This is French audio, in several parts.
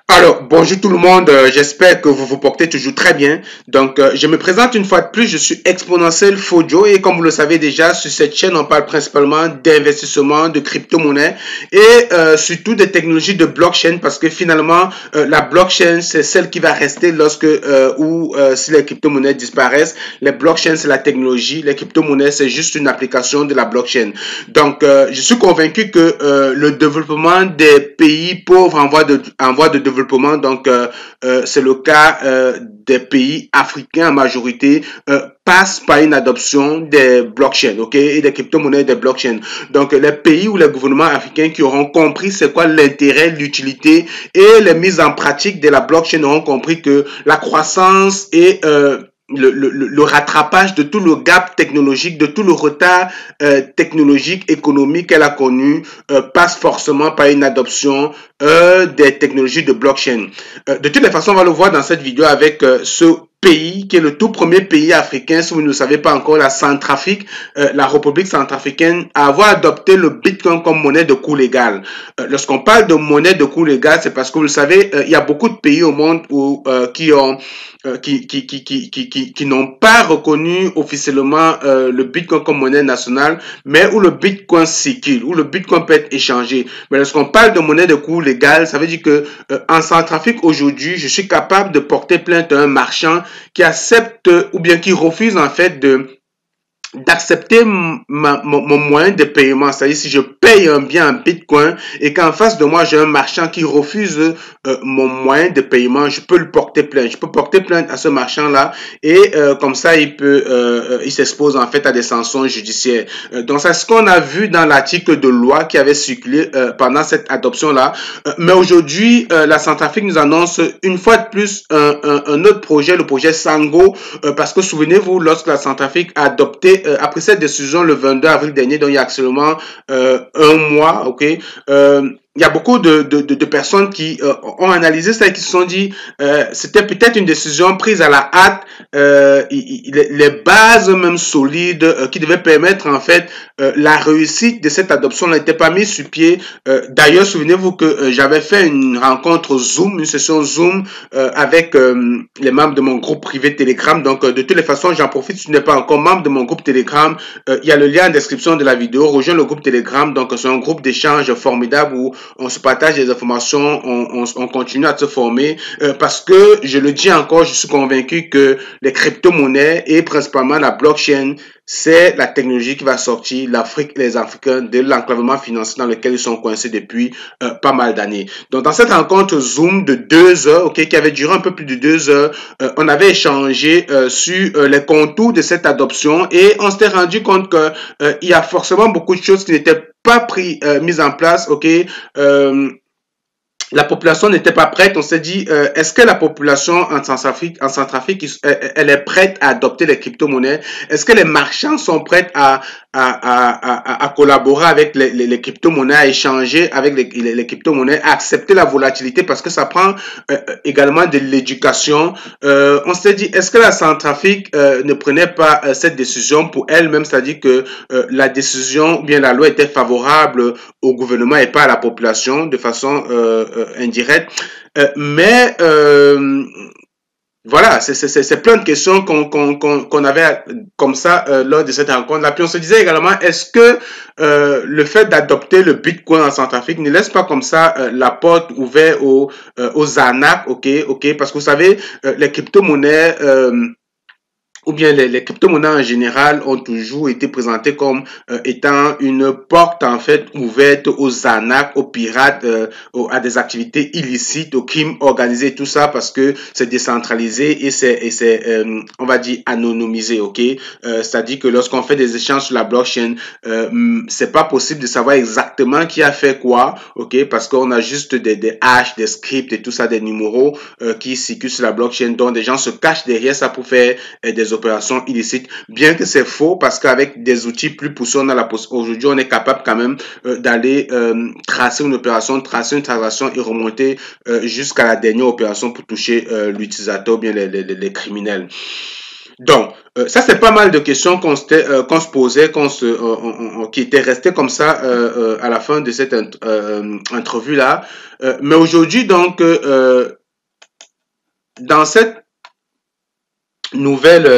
Alors, bonjour tout le monde, j'espère que vous vous portez toujours très bien. Donc, je me présente une fois de plus, je suis Exponentiel Fojo et comme vous le savez déjà, sur cette chaîne, on parle principalement d'investissement, de crypto-monnaies et surtout des technologies de blockchain parce que finalement, la blockchain, c'est celle qui va rester lorsque ou si les crypto-monnaies disparaissent. Les blockchains, c'est la technologie, les crypto-monnaies, c'est juste une application de la blockchain. Donc, je suis convaincu que le développement des pays pauvres en voie de développement, donc c'est le cas des pays africains en majorité, passe par une adoption des blockchains, ok, et des crypto-monnaies des blockchains. Donc, les pays ou les gouvernements africains qui auront compris c'est quoi l'intérêt, l'utilité et les mises en pratique de la blockchain auront compris que la croissance et le rattrapage de tout le gap technologique, de tout le retard technologique, économique qu'elle a connu, passe forcément par une adoption des technologies de blockchain. De toutes les façons, on va le voir dans cette vidéo avec ce pays qui est le tout premier pays africain, si vous ne le savez pas encore, la Centrafrique, la République centrafricaine, à avoir adopté le Bitcoin comme monnaie de coût légal. Lorsqu'on parle de monnaie de coût légal, c'est parce que vous le savez, il y a beaucoup de pays au monde où, qui n'ont pas reconnu officiellement le Bitcoin comme monnaie nationale, mais où le Bitcoin circule, où le Bitcoin peut être échangé. Mais lorsqu'on parle de monnaie de coût légal, ça veut dire que en Centrafrique aujourd'hui, je suis capable de porter plainte à un marchand qui accepte ou bien qui refuse en fait de d'accepter mon moyen de paiement. C'est-à-dire si je paye un bien en Bitcoin et qu'en face de moi, j'ai un marchand qui refuse mon moyen de paiement, je peux le porter plainte. Je peux porter plainte à ce marchand-là et comme ça, il s'expose en fait à des sanctions judiciaires. Donc, c'est ce qu'on a vu dans l'article de loi qui avait circulé pendant cette adoption-là. Mais aujourd'hui, la Centrafrique nous annonce une fois de plus un autre projet, le projet Sango, parce que souvenez-vous, lorsque la Centrafrique a adopté après cette décision le 22 avril dernier, donc il y a actuellement un mois, ok, il y a beaucoup de personnes qui ont analysé ça et qui se sont dit c'était peut-être une décision prise à la hâte, les bases même solides qui devaient permettre en fait la réussite de cette adoption n'était pas mise sur pied. D'ailleurs, souvenez-vous que j'avais fait une rencontre Zoom, une session Zoom avec les membres de mon groupe privé Telegram. Donc, de toutes les façons, j'en profite si tu n'es pas encore membre de mon groupe Telegram. Il y a le lien en description de la vidéo. Rejoins le groupe Telegram. Donc, c'est un groupe d'échange formidable où on se partage des informations, on continue à se former parce que, je le dis encore, je suis convaincu que les crypto-monnaies et principalement la blockchain, c'est la technologie qui va sortir l'Afrique et les Africains de l'enclavement financier dans lequel ils sont coincés depuis pas mal d'années. Donc, dans cette rencontre Zoom de 2 heures, ok, qui avait duré un peu plus de 2 heures, on avait échangé sur les contours de cette adoption et on s'était rendu compte que il y a forcément beaucoup de choses qui n'étaient pas mises en place, ok. La population n'était pas prête. On s'est dit, est-ce que la population en Centrafrique, elle est prête à adopter les crypto-monnaies? Est-ce que les marchands sont prêts à collaborer avec les crypto-monnaies, à échanger avec les crypto-monnaies, à accepter la volatilité parce que ça prend également de l'éducation. On s'est dit, est-ce que la Centrafrique ne prenait pas cette décision pour elle-même, c'est-à-dire que la décision ou bien la loi était favorable au gouvernement et pas à la population de façon indirecte. Mais voilà, c'est plein de questions qu'on avait comme ça lors de cette rencontre-là. Puis on se disait également, est-ce que le fait d'adopter le Bitcoin en Centrafrique ne laisse pas comme ça la porte ouverte aux arnaques, ok, parce que vous savez, les crypto-monnaies ou bien les crypto-monnaies en général ont toujours été présentées comme étant une porte en fait ouverte aux arnaques, aux pirates, à des activités illicites, au crime organisé, tout ça parce que c'est décentralisé et c'est on va dire anonymisé, ok. C'est-à-dire que lorsqu'on fait des échanges sur la blockchain, c'est pas possible de savoir exactement qui a fait quoi, ok, parce qu'on a juste des hashes, des scripts et tout ça, des numéros qui circulent sur la blockchain, dont des gens se cachent derrière ça pour faire des opérations illicites, bien que c'est faux parce qu'avec des outils plus poussés, aujourd'hui on est capable quand même d'aller tracer une opération, tracer une transaction et remonter jusqu'à la dernière opération pour toucher l'utilisateur ou bien les criminels. Donc, ça c'est pas mal de questions qu'on se posait, qui étaient restées comme ça à la fin de cette entrevue là. Mais aujourd'hui donc dans cette nouvelle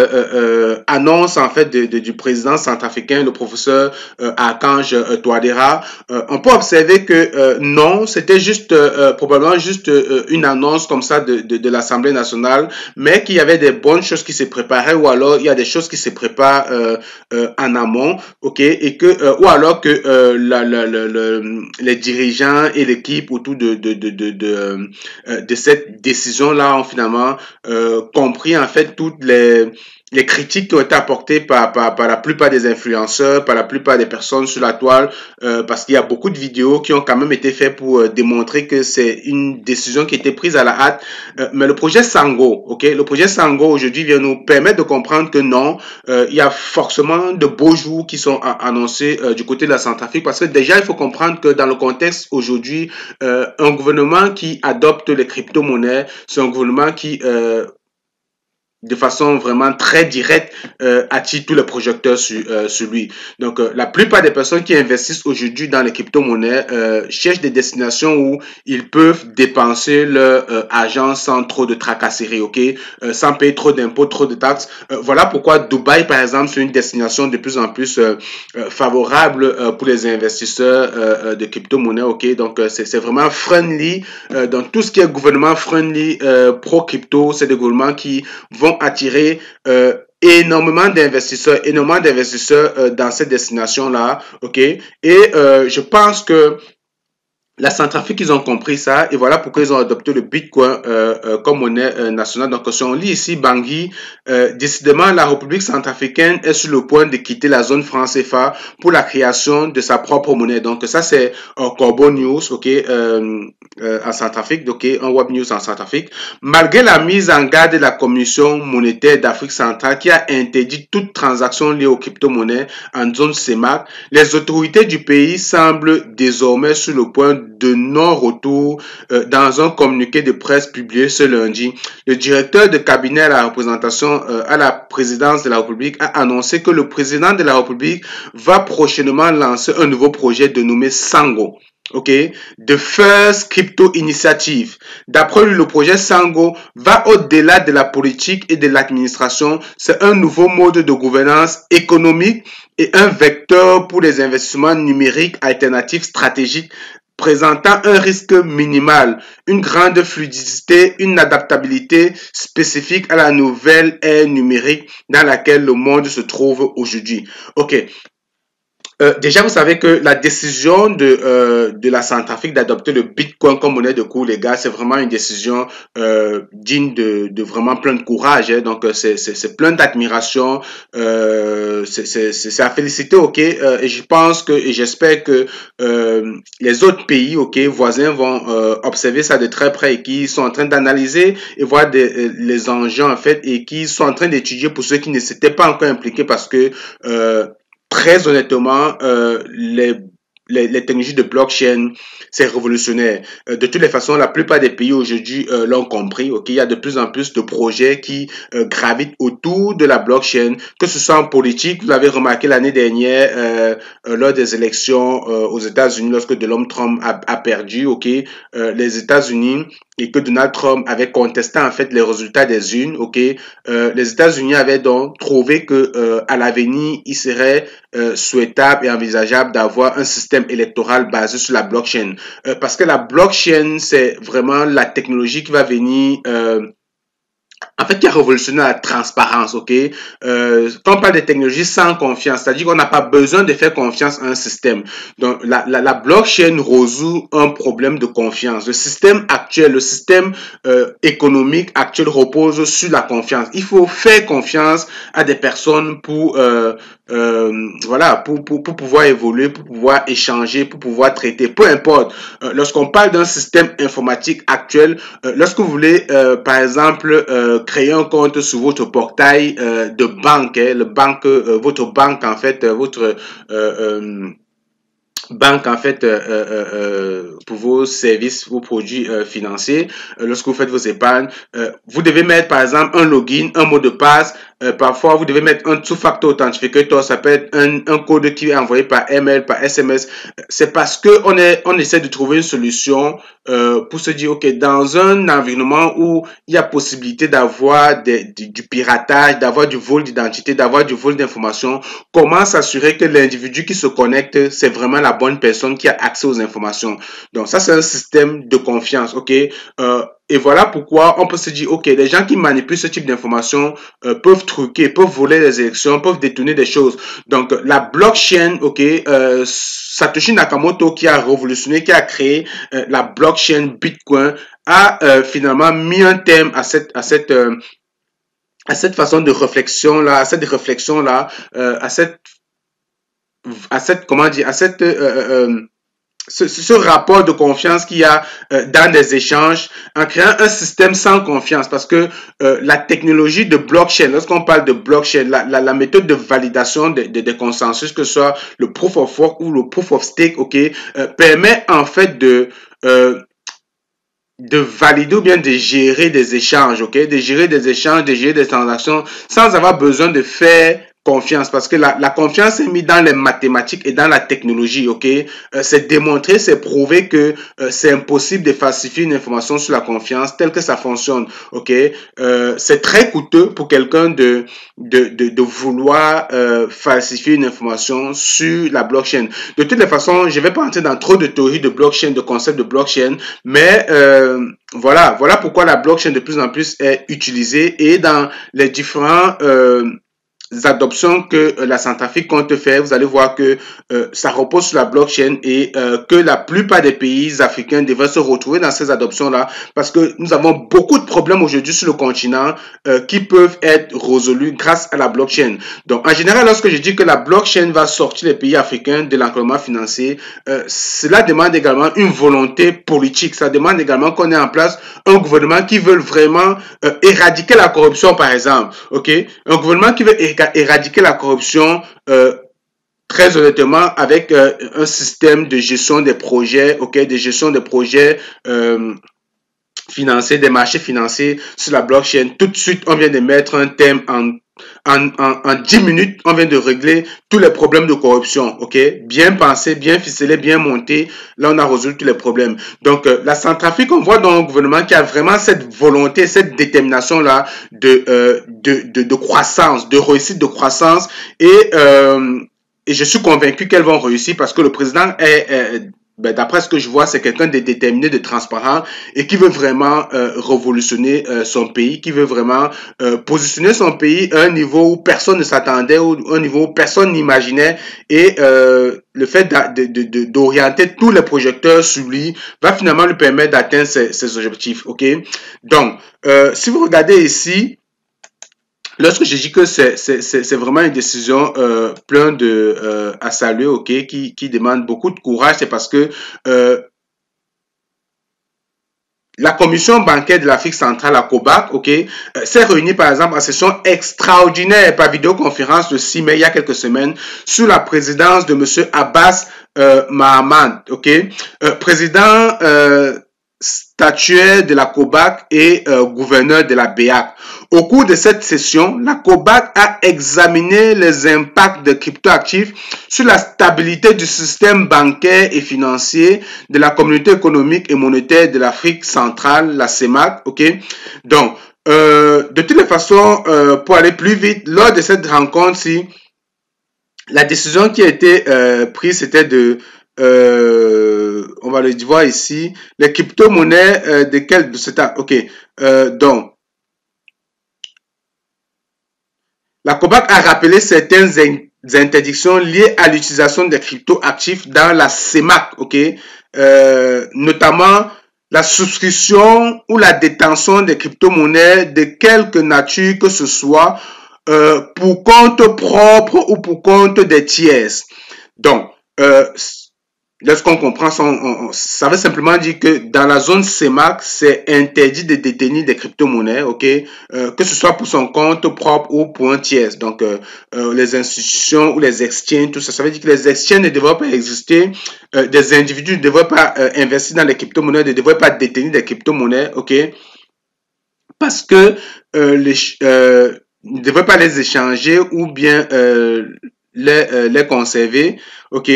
annonce en fait du président centrafricain, le professeur Archange Touadéra, on peut observer que non, c'était juste probablement juste une annonce comme ça de l'Assemblée nationale, mais qu'il y avait des bonnes choses qui se préparaient ou alors il y a des choses qui se préparent en amont, ok, et que ou alors que les dirigeants et l'équipe autour de cette décision là ont finalement compris en fait toutes les critiques qui ont été apportées par la plupart des influenceurs, par la plupart des personnes sur la toile, parce qu'il y a beaucoup de vidéos qui ont quand même été faites pour démontrer que c'est une décision qui a été prise à la hâte. Mais le projet Sango, ok, le projet Sango aujourd'hui vient nous permettre de comprendre que non, il y a forcément de beaux jours qui sont annoncés du côté de la Centrafrique, parce que déjà il faut comprendre que dans le contexte aujourd'hui, un gouvernement qui adopte les crypto-monnaies, c'est un gouvernement qui de façon vraiment très directe attire tous les projecteurs sur lui. Donc la plupart des personnes qui investissent aujourd'hui dans les crypto-monnaies cherchent des destinations où ils peuvent dépenser leur argent sans trop de tracasseries, ok, sans payer trop d'impôts, trop de taxes. Voilà pourquoi Dubaï, par exemple, c'est une destination de plus en plus favorable pour les investisseurs de crypto-monnaies, ok. Donc c'est vraiment friendly. Donc tout ce qui est gouvernement friendly, pro-crypto, c'est des gouvernements qui vont attirer énormément d'investisseurs dans cette destination-là, ok? Et je pense que la Centrafrique, ils ont compris ça et voilà pourquoi ils ont adopté le Bitcoin comme monnaie nationale. Donc, si on lit ici Bangui, décidément, la République centrafricaine est sur le point de quitter la zone franc CFA pour la création de sa propre monnaie. Donc, ça, c'est Corbeau News, ok, en Centrafrique, ok, un Web News en Centrafrique. Malgré la mise en garde de la Commission monétaire d'Afrique centrale qui a interdit toute transaction liée aux crypto-monnaies en zone CEMAC, les autorités du pays semblent désormais sur le point de non-retour dans un communiqué de presse publié ce lundi. Le directeur de cabinet à la représentation à la présidence de la République a annoncé que le président de la République va prochainement lancer un nouveau projet dénommé Sango. Ok, The First Crypto Initiative. D'après lui, le projet Sango va au-delà de la politique et de l'administration. C'est un nouveau mode de gouvernance économique et un vecteur pour les investissements numériques alternatifs stratégiques présentant un risque minimal, une grande fluidité, une adaptabilité spécifique à la nouvelle ère numérique dans laquelle le monde se trouve aujourd'hui. Ok, déjà, vous savez que la décision de la Centrafrique d'adopter le Bitcoin comme monnaie de cours légal, c'est vraiment une décision digne de vraiment plein de courage. Hein. Donc, c'est plein d'admiration. C'est à féliciter, ok. Et je pense que et j'espère que les autres pays, ok, voisins vont observer ça de très près et qui sont en train d'analyser et voir les enjeux en fait et qui sont en train d'étudier pour ceux qui ne s'étaient pas encore impliqués parce que très honnêtement, les technologies de blockchain, c'est révolutionnaire. De toutes les façons, la plupart des pays aujourd'hui l'ont compris. Ok, il y a de plus en plus de projets qui gravitent autour de la blockchain, que ce soit en politique. Vous l'avez remarqué l'année dernière lors des élections aux États-Unis, lorsque Donald Trump a perdu. Ok, les États-Unis et que Donald Trump avait contesté en fait les résultats des urnes. Ok, les États-Unis avaient donc trouvé que à l'avenir, il serait souhaitable et envisageable d'avoir un système électoral basé sur la blockchain. Parce que la blockchain, c'est vraiment la technologie qui va venir en fait, qui a révolutionné la transparence, ok? Quand on parle de technologie sans confiance, c'est-à-dire qu'on n'a pas besoin de faire confiance à un système. Donc, la blockchain résout un problème de confiance. Le système actuel, le système économique actuel repose sur la confiance. Il faut faire confiance à des personnes pour voilà, pour pouvoir évoluer, pour pouvoir échanger, pour pouvoir traiter, peu importe. Lorsqu'on parle d'un système informatique actuel, lorsque vous voulez, par exemple, créer un compte sur votre portail de banque, hein, votre banque en fait, banque en fait pour vos services, vos produits financiers. Lorsque vous faites vos épargnes, vous devez mettre par exemple un login, un mot de passe. Parfois, vous devez mettre un two-factor authentificator. Ça peut être un code qui est envoyé par email, par SMS. C'est parce que on essaie de trouver une solution pour se dire, ok, dans un environnement où il y a possibilité d'avoir du piratage, d'avoir du vol d'identité, d'avoir du vol d'informations, comment s'assurer que l'individu qui se connecte, c'est vraiment la bonne personne qui a accès aux informations. Donc ça, c'est un système de confiance, ok. Et voilà pourquoi on peut se dire, ok, les gens qui manipulent ce type d'informations peuvent truquer, peuvent voler les élections, peuvent détourner des choses. Donc la blockchain, ok, Satoshi Nakamoto qui a révolutionné, qui a créé la blockchain Bitcoin, a finalement mis un terme à cette façon de réflexion là, à cette réflexion là, à cette comment dire, à cette ce rapport de confiance qu'il y a dans des échanges en créant un système sans confiance parce que la technologie de blockchain, lorsqu'on parle de blockchain, la méthode de validation des consensus, que ce soit le proof of work ou le proof of stake, ok, permet en fait de valider ou bien de gérer des échanges, ok, de gérer des échanges, de gérer des transactions sans avoir besoin de faire confiance parce que la confiance est mise dans les mathématiques et dans la technologie, ok. C'est démontré, c'est prouvé que c'est impossible de falsifier une information sur la confiance telle que ça fonctionne, ok. C'est très coûteux pour quelqu'un de vouloir falsifier une information sur la blockchain. De toutes les façons, je vais pas entrer dans trop de théories de blockchain, de concepts de blockchain, mais voilà pourquoi la blockchain de plus en plus est utilisée et dans les différents adoptions que la Centrafrique compte faire, vous allez voir que ça repose sur la blockchain et que la plupart des pays africains devraient se retrouver dans ces adoptions-là parce que nous avons beaucoup de problèmes aujourd'hui sur le continent qui peuvent être résolus grâce à la blockchain. Donc, en général, lorsque je dis que la blockchain va sortir les pays africains de l'enclavement financier, cela demande également une volonté politique. Ça demande également qu'on ait en place un gouvernement qui veut vraiment éradiquer la corruption, par exemple. Ok, un gouvernement qui veut éradiquer la corruption. Très honnêtement, avec un système de gestion des projets, ok, de gestion des projets financiers, des marchés financiers sur la blockchain. Tout de suite, on vient de mettre un thème en 10 minutes, on vient de régler tous les problèmes de corruption, ok? Bien pensé, bien ficelé, bien monté. Là, on a résolu tous les problèmes. Donc, la Centrafrique, on voit dans un gouvernement qui a vraiment cette volonté, cette détermination-là de croissance, de réussite de croissance. Et je suis convaincu qu'elles vont réussir parce que le président d'après ce que je vois, c'est quelqu'un de déterminé, de transparent et qui veut vraiment révolutionner son pays, qui veut vraiment positionner son pays à un niveau où personne ne s'attendait, ou un niveau où personne n'imaginait. Et le fait d'orienter tous les projecteurs sur lui va finalement lui permettre d'atteindre ses objectifs. Ok. Donc, si vous regardez ici, lorsque je dis que c'est vraiment une décision pleine de à saluer, ok, qui demande beaucoup de courage, c'est parce que la commission bancaire de l'Afrique centrale, la COBAC, ok, s'est réunie par exemple en session extraordinaire par vidéoconférence le 6 mai, il y a quelques semaines, sous la présidence de M. Abbas Mahaman, ok, président statuaire de la COBAC et gouverneur de la BEAC. Au cours de cette session, la COBAC a examiné les impacts de cryptoactifs sur la stabilité du système bancaire et financier de la communauté économique et monétaire de l'Afrique centrale, la CEMAC. Ok, donc de toutes les façons, pour aller plus vite, lors de cette rencontre-ci, la décision qui a été prise, c'était de on va le voir ici, les crypto-monnaies de cet ok, donc la COBAC a rappelé certaines interdictions liées à l'utilisation des crypto-actifs dans la CEMAC, ok, notamment la souscription ou la détention des crypto-monnaies de quelque nature que ce soit pour compte propre ou pour compte des tiers. Donc, lorsqu'on comprend ça, ça veut simplement dire que dans la zone CEMAC, c'est interdit de détenir des crypto-monnaies, ok, que ce soit pour son compte propre ou pour un tiers. Donc, les institutions ou les exchanges, tout ça, ça veut dire que les exchanges ne devraient pas exister, des individus ne devraient pas investir dans les crypto-monnaies, ne devraient pas détenir des crypto-monnaies, ok, parce que ne devraient pas les échanger ou bien les conserver, ok.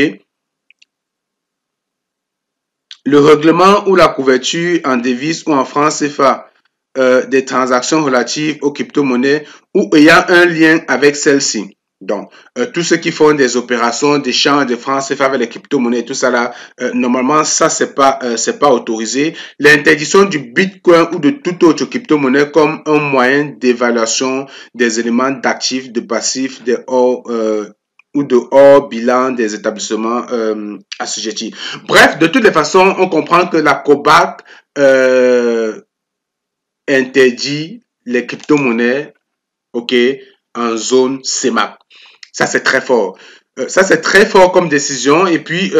Le règlement ou la couverture en devise ou en francs CFA des transactions relatives aux crypto-monnaies ou ayant un lien avec celles-ci. Donc, tous ceux qui font des opérations d'échange de francs CFA avec les crypto-monnaies, tout ça là, normalement, ça, c'est pas autorisé. L'interdiction du Bitcoin ou de toute autre crypto-monnaie comme un moyen d'évaluation des éléments d'actifs, de passifs, de hors, ou de hors bilan des établissements assujettis. Bref, de toutes les façons, on comprend que la COBAC interdit les crypto-monnaies, ok, en zone CEMAC. Ça, c'est très fort. Ça, c'est très fort comme décision. Et puis,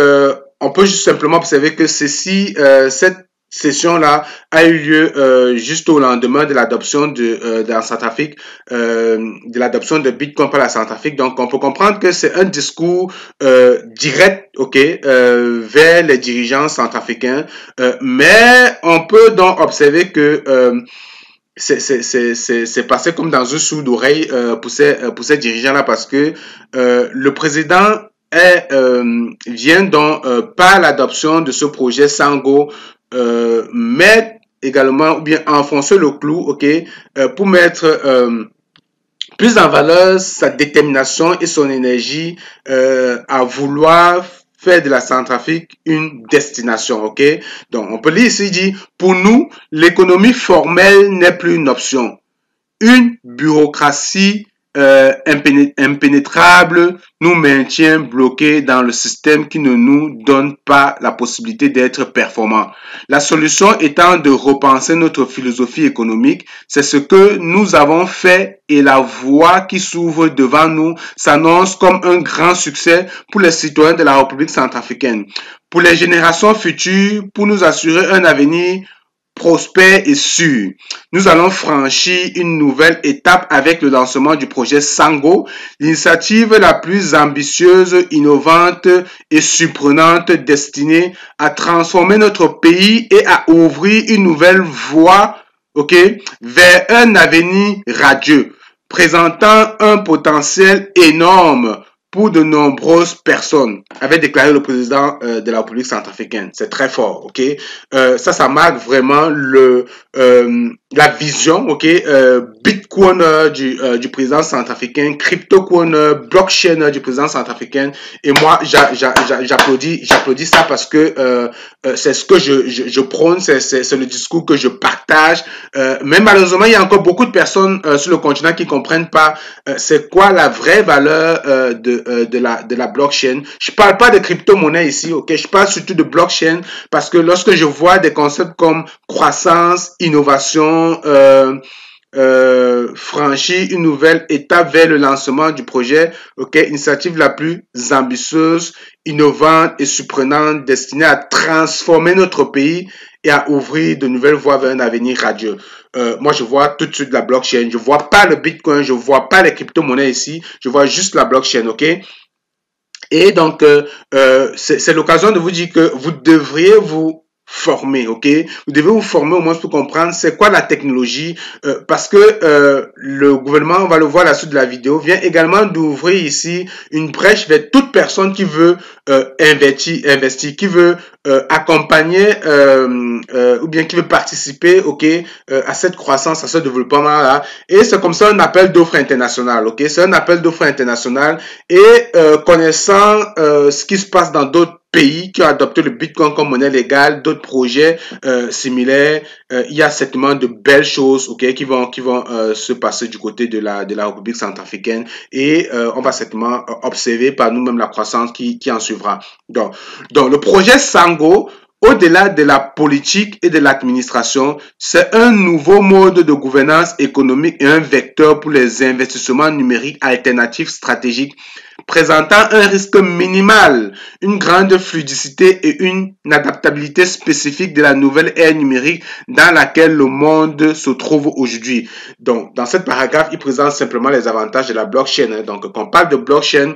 on peut juste simplement observer que cette session-là a eu lieu juste au lendemain de l'adoption de la Centrafrique, de l'adoption de Bitcoin par la Centrafrique. Donc, on peut comprendre que c'est un discours direct, ok, vers les dirigeants centrafricains. Mais on peut donc observer que c'est passé comme dans un sou d'oreille pour ces dirigeants-là parce que le président vient donc par l'adoption de ce projet Sango, mettre également ou bien enfoncer le clou, ok, pour mettre plus en valeur sa détermination et son énergie à vouloir faire de la Centrafrique une destination, ok? Donc, on peut lire ici, dit, pour nous, l'économie formelle n'est plus une option. Une bureaucratie impénétrable nous maintient bloqués dans le système qui ne nous donne pas la possibilité d'être performants. La solution étant de repenser notre philosophie économique, c'est ce que nous avons fait et la voie qui s'ouvre devant nous s'annonce comme un grand succès pour les citoyens de la République centrafricaine. Pour les générations futures, pour nous assurer un avenir prospère et sûr. Nous allons franchir une nouvelle étape avec le lancement du projet Sango, l'initiative la plus ambitieuse, innovante et surprenante destinée à transformer notre pays et à ouvrir une nouvelle voie, ok, vers un avenir radieux, présentant un potentiel énorme pour de nombreuses personnes, avait déclaré le président de la République centrafricaine. C'est très fort, ok. Ça marque vraiment la vision, ok, Bitcoin du président centrafricain, crypto-coin, blockchain du président centrafricain. Et moi, j'applaudis ça parce que c'est ce que je prône, c'est le discours que je partage. Mais malheureusement, il y a encore beaucoup de personnes sur le continent qui comprennent pas c'est quoi la vraie valeur de la blockchain. Je parle pas de crypto-monnaie ici, ok? Je parle surtout de blockchain parce que lorsque je vois des concepts comme croissance, innovation, franchir une nouvelle étape vers le lancement du projet, ok, initiative la plus ambitieuse, innovante et surprenante destinée à transformer notre pays et à ouvrir de nouvelles voies vers un avenir radieux. Moi, je vois tout de suite la blockchain. Je vois pas le Bitcoin, je vois pas les crypto-monnaies ici. Je vois juste la blockchain, ok? Et donc, c'est l'occasion de vous dire que vous devriez vous former, ok? Vous devez vous former au moins pour comprendre c'est quoi la technologie, parce que le gouvernement, on va le voir à la suite de la vidéo, vient également d'ouvrir ici une brèche vers toute personne qui veut investir, qui veut accompagner ou bien qui veut participer, ok, à cette croissance, à ce développement-là. Et c'est comme ça un appel d'offres international, ok? C'est un appel d'offres international et connaissant ce qui se passe dans d'autres pays qui ont adopté le Bitcoin comme monnaie légale, d'autres projets similaires, il y a certainement de belles choses, ok, qui vont se passer du côté de la République centrafricaine et on va certainement observer par nous-mêmes la croissance qui en suivra. Donc le projet Sango, Au-delà de la politique et de l'administration, c'est un nouveau mode de gouvernance économique et un vecteur pour les investissements numériques alternatifs stratégiques, présentant un risque minimal, une grande fluidité et une adaptabilité spécifique de la nouvelle ère numérique dans laquelle le monde se trouve aujourd'hui. Donc, dans cette paragraphe, il présente simplement les avantages de la blockchain. Donc, quand on parle de blockchain,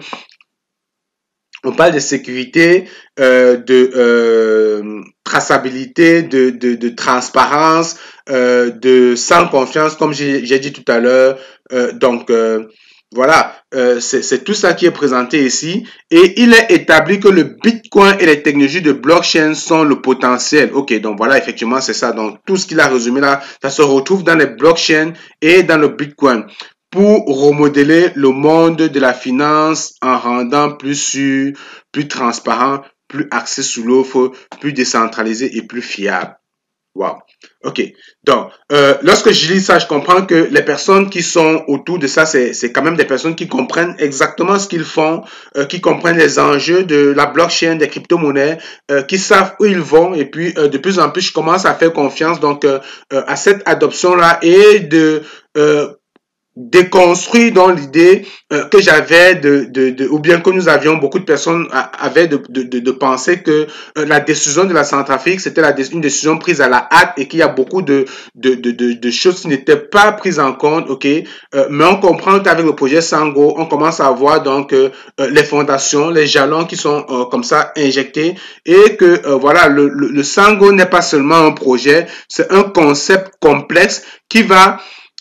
on parle de sécurité, de traçabilité, de transparence, de sans confiance, comme j'ai dit tout à l'heure. Voilà, c'est tout ça qui est présenté ici. Et il est établi que le Bitcoin et les technologies de blockchain sont le potentiel. Ok, donc voilà, effectivement, c'est ça. Donc tout ce qu'il a résumé là, ça se retrouve dans les blockchains et dans le Bitcoin pour remodeler le monde de la finance en rendant plus sûr, plus transparent, plus axé sur l'offre, plus décentralisé et plus fiable. Wow. Ok. Donc, lorsque je lis ça, je comprends que les personnes qui sont autour de ça, c'est quand même des personnes qui comprennent exactement ce qu'ils font, qui comprennent les enjeux de la blockchain, des crypto-monnaies, qui savent où ils vont. Et puis, de plus en plus, je commence à faire confiance donc à cette adoption-là et de déconstruit dans l'idée que j'avais ou bien que nous avions, beaucoup de personnes avaient de penser que la décision de la Centrafrique, c'était une décision prise à la hâte et qu'il y a beaucoup de choses qui n'étaient pas prises en compte, ok, mais on comprend qu'avec le projet Sango, on commence à voir donc les fondations, les jalons qui sont comme ça injectés et que voilà, le Sango n'est pas seulement un projet, c'est un concept complexe qui va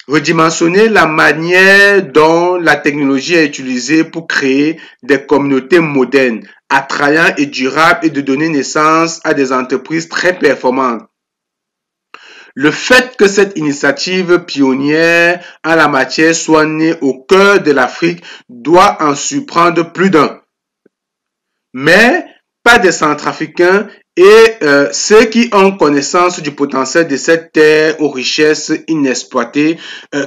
redimensionner la manière dont la technologie est utilisée pour créer des communautés modernes, attrayantes et durables et de donner naissance à des entreprises très performantes. Le fait que cette initiative pionnière en la matière soit née au cœur de l'Afrique doit en surprendre plus d'un. Mais pas des Centrafricains et ceux qui ont connaissance du potentiel de cette terre aux richesses inexploitées,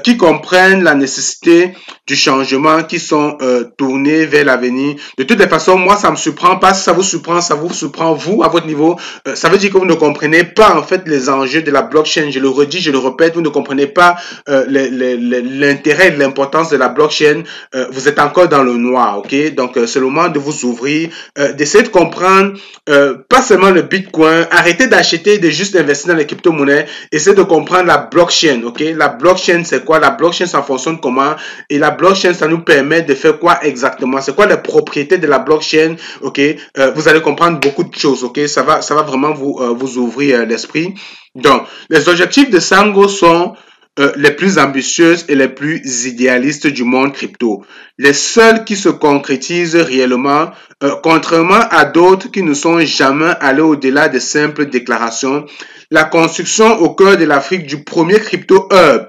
qui comprennent la nécessité du changement, qui sont tournés vers l'avenir. De toutes les façons, moi, ça me surprend pas. Si ça vous surprend vous, à votre niveau. Ça veut dire que vous ne comprenez pas, en fait, les enjeux de la blockchain. Je le redis, je le répète, vous ne comprenez pas l'intérêt et l'importance de la blockchain. Vous êtes encore dans le noir, ok? Donc, c'est le moment de vous ouvrir, d'essayer de comprendre, pas seulement le Bitcoin, arrêtez d'acheter et de juste investir dans les crypto-monnaies, essayez de comprendre la blockchain, ok? La blockchain, c'est quoi? La blockchain, ça fonctionne comment? Et la blockchain, ça nous permet de faire quoi exactement? C'est quoi les propriétés de la blockchain, ok? Vous allez comprendre beaucoup de choses, ok? Ça va vraiment vous ouvrir l'esprit. Donc, les objectifs de Sango sont les plus ambitieuses et les plus idéalistes du monde crypto. Les seuls qui se concrétisent réellement, contrairement à d'autres qui ne sont jamais allés au-delà de simples déclarations. La construction au cœur de l'Afrique du premier crypto hub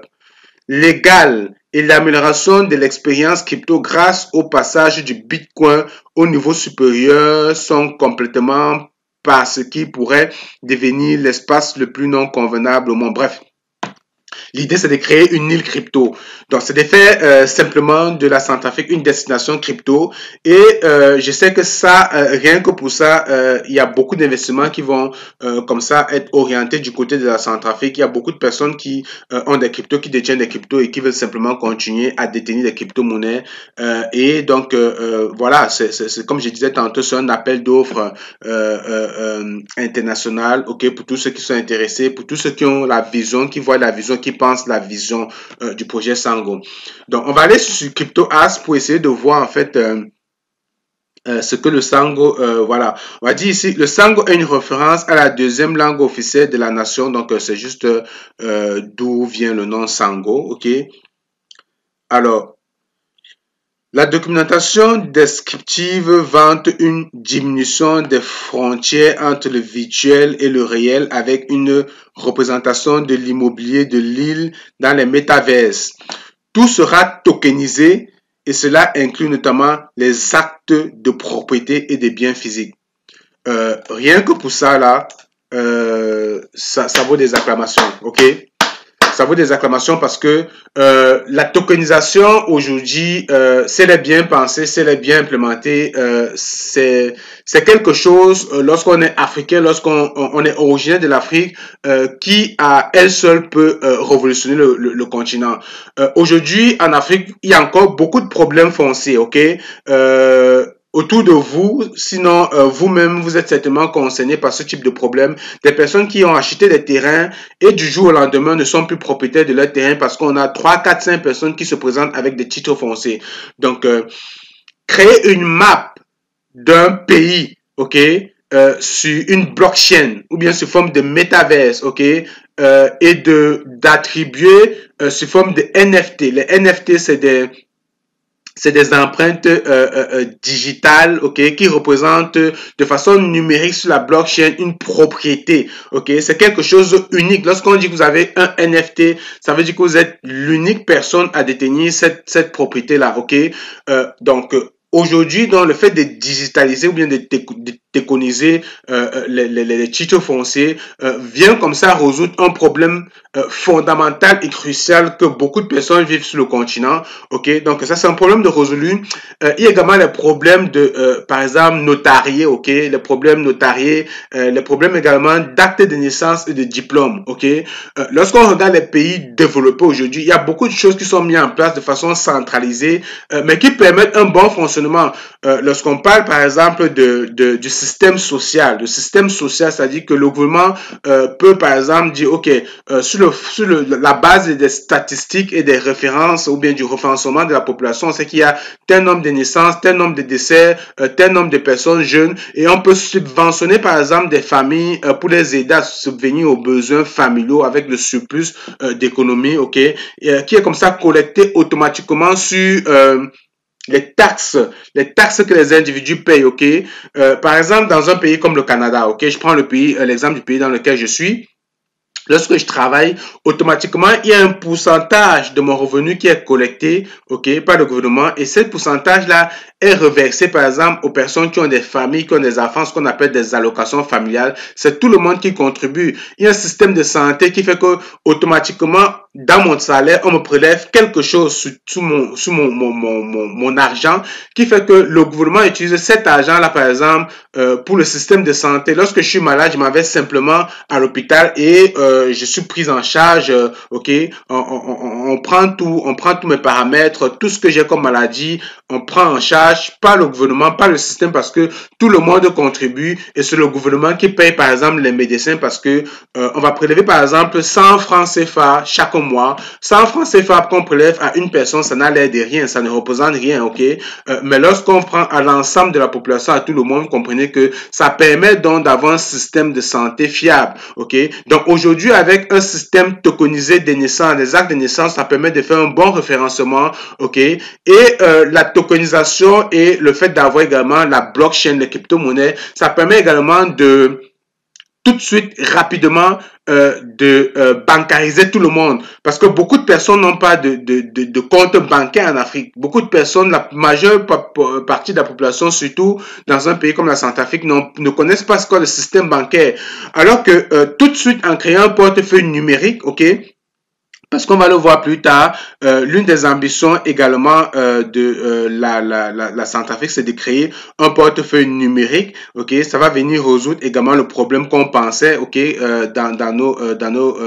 légal et l'amélioration de l'expérience crypto grâce au passage du Bitcoin au niveau supérieur sont complètement par ce qui pourrait devenir l'espace le plus non convenable au monde. Bref. L'idée, c'est de créer une île crypto. Donc, c'est de faire simplement de la Centrafrique une destination crypto. Et je sais que ça, rien que pour ça, il y a beaucoup d'investissements qui vont comme ça être orientés du côté de la Centrafrique. Il y a beaucoup de personnes qui ont des cryptos, qui détiennent des cryptos et qui veulent simplement continuer à détenir des crypto-monnaies. Et donc, voilà, c'est comme je disais tantôt, c'est un appel d'offres international, ok, pour tous ceux qui sont intéressés, pour tous ceux qui ont la vision, qui voient la vision, qui pensent la vision du projet Sango. Donc, on va aller sur CryptoAsk pour essayer de voir en fait ce que le Sango, voilà. On va dire ici, le Sango est une référence à la deuxième langue officielle de la nation, donc c'est juste d'où vient le nom Sango, ok. Alors, la documentation descriptive vante une diminution des frontières entre le virtuel et le réel avec une représentation de l'immobilier de l'île dans les métaverses. Tout sera tokenisé et cela inclut notamment les actes de propriété et des biens physiques. Rien que pour ça là, ça vaut des acclamations, ok? ça vaut des acclamations parce que la tokenisation aujourd'hui, c'est les bien pensé, c'est les bien implémenté, c'est quelque chose lorsqu'on est africain, lorsqu'on est originaire de l'Afrique, qui à elle seule peut révolutionner le continent. Aujourd'hui en Afrique, il y a encore beaucoup de problèmes fonciers, ok? Autour de vous, sinon vous-même, vous êtes certainement concerné par ce type de problème. Des personnes qui ont acheté des terrains et du jour au lendemain ne sont plus propriétaires de leur terrain parce qu'on a 3, 4, 5 personnes qui se présentent avec des titres fonciers. Donc, créer une map d'un pays, ok, sur une blockchain ou bien sous forme de métaverse, ok, et d'attribuer sous forme de NFT. Les NFT, c'est des empreintes digitales, ok, qui représentent de façon numérique sur la blockchain une propriété, ok. C'est quelque chose unique. Lorsqu'on dit que vous avez un NFT, ça veut dire que vous êtes l'unique personne à détenir cette propriété-là, ok. Donc aujourd'hui, dans le fait de digitaliser ou bien de déconiser les titres fonciers, vient comme ça résoudre un problème fondamental et crucial que beaucoup de personnes vivent sur le continent. Ok, donc ça c'est un problème de résolu. Il y a également les problèmes de, par exemple, notariés. Ok, les problèmes notariés, les problèmes également d'actes de naissance et de diplôme. Ok, lorsqu'on regarde les pays développés aujourd'hui, il y a beaucoup de choses qui sont mises en place de façon centralisée, mais qui permettent un bon fonctionnement. Lorsqu'on parle par exemple du système social, c'est-à-dire que le gouvernement peut par exemple dire ok, sur la base des statistiques et des références ou bien du recensement de la population, on sait qu'il y a tel nombre de naissances, tel nombre de décès, tel nombre de personnes jeunes, et on peut subventionner par exemple des familles pour les aider à subvenir aux besoins familiaux avec le surplus d'économie, ok, qui est comme ça collecté automatiquement sur les taxes que les individus payent, ok. Par exemple, dans un pays comme le Canada, ok, je prends l'exemple du pays dans lequel je suis. Lorsque je travaille, automatiquement, il y a un pourcentage de mon revenu qui est collecté, ok, par le gouvernement, et ce pourcentage-là est reversé, par exemple, aux personnes qui ont des familles, qui ont des enfants, ce qu'on appelle des allocations familiales. C'est tout le monde qui contribue. Il y a un système de santé qui fait que, automatiquement, dans mon salaire, on me prélève quelque chose sur mon argent, qui fait que le gouvernement utilise cet argent-là, par exemple, pour le système de santé. Lorsque je suis malade, je m'en vais simplement à l'hôpital et je suis pris en charge, ok, on prend tous mes paramètres, tout ce que j'ai comme maladie, on prend en charge par le gouvernement, par le système, parce que tout le monde contribue et c'est le gouvernement qui paye par exemple les médecins parce que on va prélever par exemple 100 francs CFA chaque mois. 100 francs CFA qu'on prélève à une personne, ça n'a l'air de rien, ça ne représente rien, ok. Mais lorsqu'on prend à l'ensemble de la population, à tout le monde, comprenez que ça permet donc d'avoir un système de santé fiable, ok. Donc aujourd'hui, avec un système tokenisé des naissances, des actes de naissance, ça permet de faire un bon référencement, ok. Et la tokenisation et le fait d'avoir également la blockchain, les crypto-monnaies, ça permet également de tout de suite, rapidement, bancariser tout le monde. Parce que beaucoup de personnes n'ont pas de compte bancaire en Afrique. Beaucoup de personnes, la majeure partie de la population, surtout dans un pays comme la Centrafrique, ne connaissent pas ce qu'est le système bancaire. Alors que tout de suite, en créant un portefeuille numérique, ok, parce qu'on va le voir plus tard, l'une des ambitions également de la Centrafrique, c'est de créer un portefeuille numérique. Ok, ça va venir résoudre également le problème qu'on pensait, ok, dans nos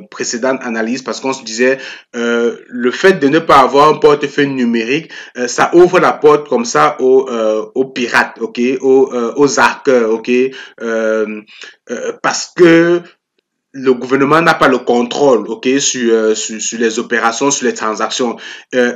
précédentes analyses, parce qu'on se disait le fait de ne pas avoir un portefeuille numérique, ça ouvre la porte comme ça aux pirates, ok, aux arqueurs, ok, parce que le gouvernement n'a pas le contrôle, ok, sur les opérations, sur les transactions.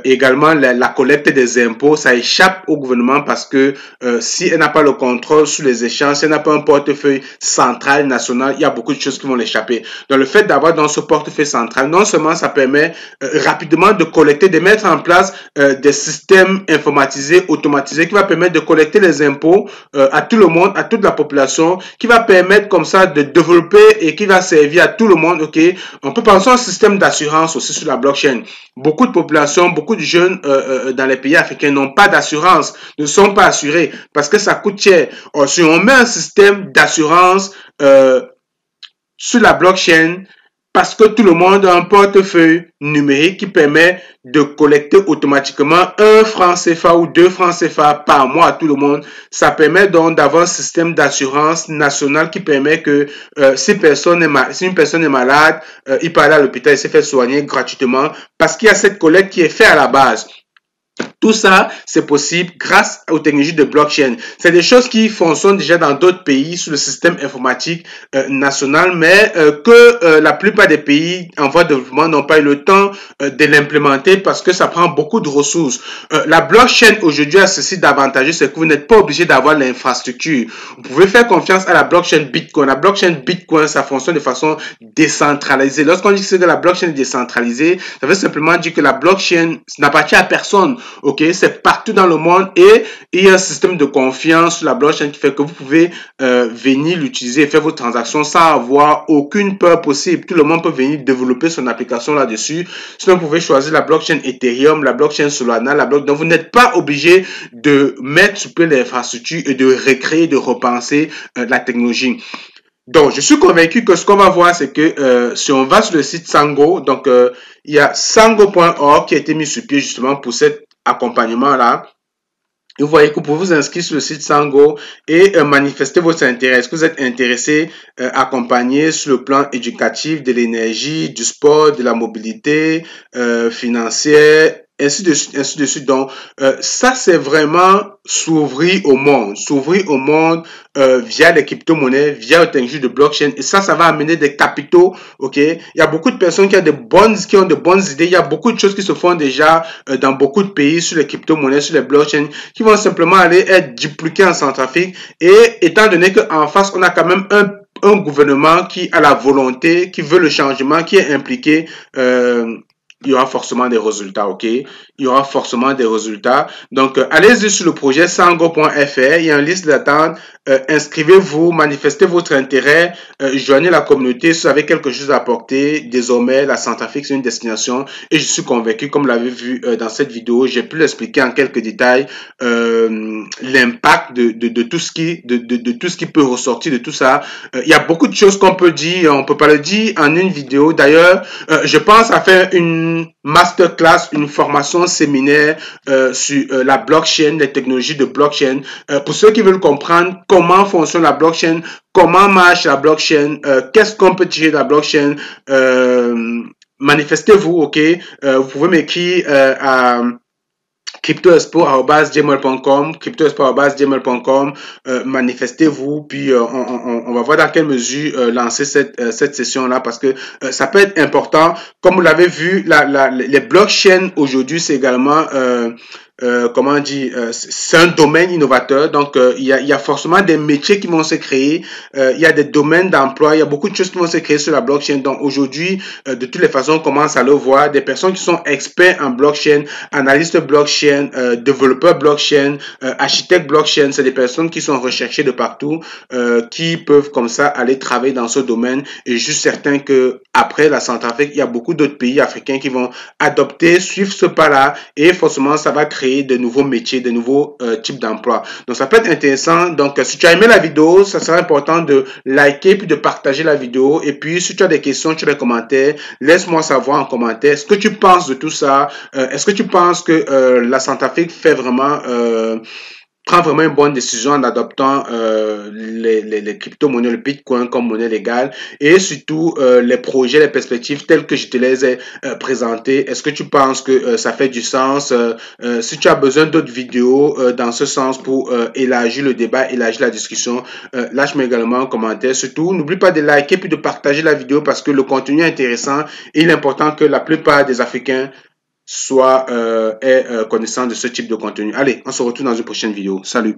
Également, la collecte des impôts, ça échappe au gouvernement parce que si elle n'a pas le contrôle sur les échanges, si elle n'a pas un portefeuille central, national, il y a beaucoup de choses qui vont l'échapper. Donc, le fait d'avoir dans ce portefeuille central, non seulement ça permet rapidement de collecter, de mettre en place des systèmes informatisés, automatisés, qui va permettre de collecter les impôts à tout le monde, à toute la population, qui va permettre comme ça de développer et qui va servir à tout le monde, ok. On peut penser à un système d'assurance aussi sur la blockchain. Beaucoup de populations, beaucoup de jeunes dans les pays africains n'ont pas d'assurance, ne sont pas assurés parce que ça coûte cher. Or, si on met un système d'assurance sur la blockchain, parce que tout le monde a un portefeuille numérique qui permet de collecter automatiquement 1 franc CFA ou 2 francs CFA par mois à tout le monde. Ça permet donc d'avoir un système d'assurance nationale qui permet que si une personne est malade, il peut aller à l'hôpital et se faire soigner gratuitement parce qu'il y a cette collecte qui est faite à la base. Tout ça, c'est possible grâce aux technologies de blockchain. C'est des choses qui fonctionnent déjà dans d'autres pays sous le système informatique national, mais que la plupart des pays en voie de développement n'ont pas eu le temps de l'implémenter parce que ça prend beaucoup de ressources. La blockchain aujourd'hui a ceci d'avantageux, c'est que vous n'êtes pas obligé d'avoir l'infrastructure. Vous pouvez faire confiance à la blockchain Bitcoin. La blockchain Bitcoin, ça fonctionne de façon décentralisée. Lorsqu'on dit que la blockchain est décentralisée, ça veut simplement dire que la blockchain n'appartient à personne. Ok, c'est partout dans le monde et il y a un système de confiance sur la blockchain qui fait que vous pouvez venir l'utiliser et faire vos transactions sans avoir aucune peur possible. Tout le monde peut venir développer son application là-dessus. Sinon, vous pouvez choisir la blockchain Ethereum, la blockchain Solana, la blockchain. Donc, vous n'êtes pas obligé de mettre sur pied l'infrastructure et de recréer, de repenser la technologie. Donc, je suis convaincu que ce qu'on va voir, c'est que si on va sur le site Sango, donc il y a sango.org qui a été mis sur pied justement pour cet accompagnement-là. Vous voyez que vous pouvez vous inscrire sur le site Sango et manifester votre intérêt. Est-ce que vous êtes intéressé à accompagner sur le plan éducatif, de l'énergie, du sport, de la mobilité financière, ainsi de suite, ainsi de suite. Donc, ça, c'est vraiment s'ouvrir au monde via les crypto-monnaies, via la technologie de blockchain. Et ça va amener des capitaux, ok? Il y a beaucoup de personnes qui ont de bonnes idées. Il y a beaucoup de choses qui se font déjà dans beaucoup de pays sur les crypto-monnaies, sur les blockchains, qui vont simplement aller être dupliquées en Centrafrique. Et étant donné qu'en face, on a quand même un gouvernement qui a la volonté, qui veut le changement, qui est impliqué, il y aura forcément des résultats, ok? Il y aura forcément des résultats. Donc, allez-y sur le projet sango.fr. Il y a une liste d'attente. Inscrivez-vous, manifestez votre intérêt, joignez la communauté si vous avez quelque chose à apporter. Désormais, la Centrafrique, c'est une destination et je suis convaincu, comme vous l'avez vu dans cette vidéo, j'ai pu l'expliquer en quelques détails, l'impact de tout ce qui peut ressortir de tout ça. Il y a beaucoup de choses qu'on peut dire, on peut pas le dire en une vidéo. D'ailleurs, je pense à faire une masterclass, une formation séminaire sur la blockchain, les technologies de blockchain. Pour ceux qui veulent comprendre comment fonctionne la blockchain, comment marche la blockchain, qu'est-ce qu'on peut tirer de la blockchain, manifestez-vous, ok? Vous pouvez m'écrire à cryptoexpo@gmail.com, manifestez-vous, puis on va voir dans quelle mesure lancer cette session-là, parce que ça peut être important. Comme vous l'avez vu, les blockchains aujourd'hui, c'est également comment dire, c'est un domaine innovateur. Donc, il y a forcément des métiers qui vont se créer. Il y a des domaines d'emploi. Il y a beaucoup de choses qui vont se créer sur la blockchain. Donc, aujourd'hui, de toutes les façons, on commence à le voir. Des personnes qui sont experts en blockchain, analystes blockchain, développeurs blockchain, architectes blockchain, c'est des personnes qui sont recherchées de partout, qui peuvent comme ça aller travailler dans ce domaine. Et je suis certain que après la Centrafrique, il y a beaucoup d'autres pays africains qui vont adopter, suivre ce pas-là, et forcément, ça va créer de nouveaux métiers, de nouveaux types d'emplois. Donc, ça peut être intéressant. Donc, si tu as aimé la vidéo, ça sera important de liker puis de partager la vidéo. Et puis, si tu as des questions, tu as des commentaires, laisse-moi savoir en commentaire ce que tu penses de tout ça. Est-ce que tu penses que la Centrafrique fait vraiment prend vraiment une bonne décision en adoptant les crypto-monnaies, le Bitcoin comme monnaie légale, et surtout les projets, les perspectives telles que je te les ai présentées. Est-ce que tu penses que ça fait du sens? Si tu as besoin d'autres vidéos dans ce sens pour élargir le débat, élargir la discussion, lâche-moi également un commentaire. Surtout, n'oublie pas de liker puis de partager la vidéo parce que le contenu est intéressant et il est important que la plupart des Africains soit connaissant de ce type de contenu. Allez, on se retrouve dans une prochaine vidéo. Salut!